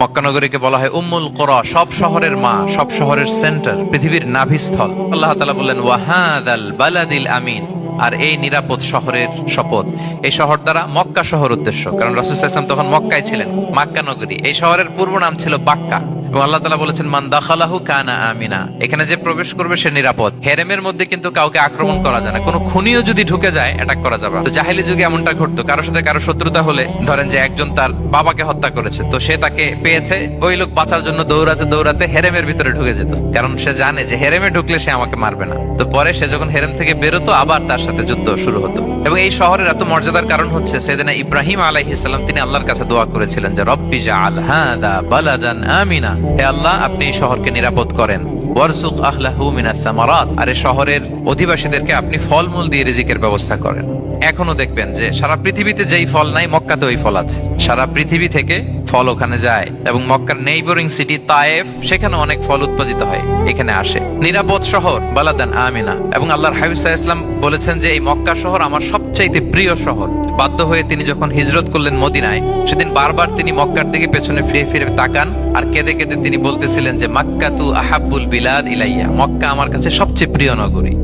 মক্কা নগরীকে বলা হয় উম্মুল কুরা, সব শহরের মা, সব শহরের সেন্টার, পৃথিবীর নাভিস্থল। আল্লাহ তাআলা বললেন ওয়াহাদাল বালাদিল আমিন, আর এই নিরাপদ শহরের শপথ। এই শহর দ্বারা মক্কা শহর উদ্দেশ্য, কারণ রাসূল সাল্লাল্লাহু আলাইহি ওয়াসাল্লাম তখন মক্কায় ছিলেন, মক্কা নগরী। এই শহরের পূর্ব নাম ছিল বাক্কা, এবং আল্লাহ তাআলা বলেছেন মান দাখালাহু কানা আমিনা, এখানে যে প্রবেশ করবে সে নিরাপদ। হেরেমের মধ্যে কিন্তু কাউকে আক্রমণ করা যায় না, কোনো খুনিও যদি ঢুকে যায় অ্যাটাক করা যাবে। তো জাহেলি যুগে এমনটা ঘটতো, কারোর সাথে কারো শত্রুতা হলে, ধরেন যে একজন তার বাবাকে হত্যা করেছে, তো সে তাকে পেয়েছে, ওই লোক বাঁচার জন্য দৌড়াতে দৌড়াতে হেরেমের ভিতরে ঢুকে যেত, কারণ সে জানে যে হেরেমে ঢুকলে সে আমাকে মারবে না। তো পরে সে যখন হেরেম থেকে বেরোতো, আবার তার সাথে যুদ্ধ শুরু হতো। এবং এই শহরের এত মর্যাদার কারণ হচ্ছে সাইয়েদনা ইব্রাহিম আলাইহিস সালাম, তিনি আল্লাহর কাছে দোয়া করেছিলেন যে রব্বি জাআল হাদা বালাদান আমিনা, হে আল্লাহ আপনি এই শহরকে নিরাপদ করেন, ওয়ারসুক আহলাহু মিনাস সামারাত, আর এই শহরের অধিবাসীদেরকে আপনি ফলমূল দিয়ে রিজিকের ব্যবস্থা করেন। এখনো দেখবেন যে সারা পৃথিবীতে যেই ফল নাই, মক্কাতে ওই ফল আছে। সারা পৃথিবী থেকে ফল ওখানে যায়, এবং মক্কার নেইবরিং সিটি তায়েফ, সেখানে অনেক ফল উৎপাদিত হয়, এখানে আসে। নিরাপদ শহর বালাদান আমিনা। এবং আল্লাহর হাবিব সাল্লাল্লাহু আলাইহি ওয়াসাল্লাম বলেছেন যে এই মক্কা শহর আমার সবচাইতে প্রিয় শহর। বাধ্য হয়ে তিনি যখন হিজরত করলেন মদিনায়, সেদিন বারবার তিনি মক্কার দিকে পেছনে ফিরে ফিরে তাকান, আর কেঁদে কেঁদে তিনি বলতেছিলেন যে মাক্কাতু আহাব্বুল বিলাদ ইলাইয়া, মক্কা আমার কাছে সবচেয়ে প্রিয় নগরী।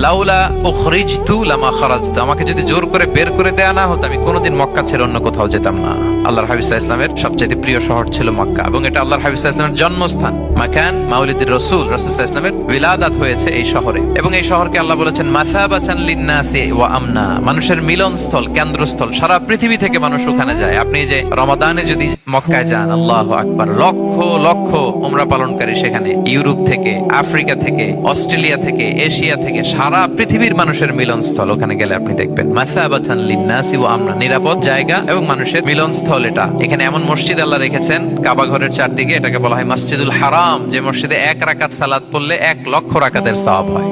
লাউলা উখরিজতু লামা খারাজতু, আমাকে যদি জোর করে বের করে দেয়া না হতো, আমি কোনোদিন মক্কা ছেড়ে অন্য কোথাও যেতাম না। আল্লাহর হাবিব সাল্লাল্লাহু আলাইহি ওয়াসাল্লামের সবচেয়ে প্রিয় শহর ছিল মক্কা, এবং এটা আল্লাহর হাবিব সাল্লাল্লাহু আলাইহি ওয়াসাল্লামের জন্মস্থান। মাকান মাউলিদির রাসূল, রাসূল সাল্লাল্লাহু আলাইহি ওয়াসাল্লামের বিলাদাত হয়েছে এই শহরে। এবং এই শহরকে আল্লাহ বলেছেন মাসাবাতান লিন-নাসি ওয়া আমনা, মানুষের মিলনস্থল, কেন্দ্রস্থল। সারা পৃথিবী থেকে মানুষ ওখানে যায়। আপনি যে রমাদানে যদি মক্কায় যান, আল্লাহু আকবার, লক্ষ লক্ষ উমরা পালনকারী সেখানে, ইউরোপ থেকে, আফ্রিকা থেকে, অস্ট্রেলিয়া থেকে, এশিয়া থেকে, সারা পৃথিবীর মানুষের মিলনস্থল। ওখানে গেলে আপনি দেখবেন মাসাবাতান লিন-নাসি ওয়া আমনা, নিরাপদ জায়গা এবং মানুষের মিলনস্থল এটা। এখানে এমন মসজিদ আল্লাহ রেখেছেন কাবা ঘরের চারদিকে, এটাকে বলা হয় মসজিদুল হারাম, যে মসজিদে 1 রাকাত সালাত পড়লে 1 লক্ষ রাকাতের সওয়াব হয়।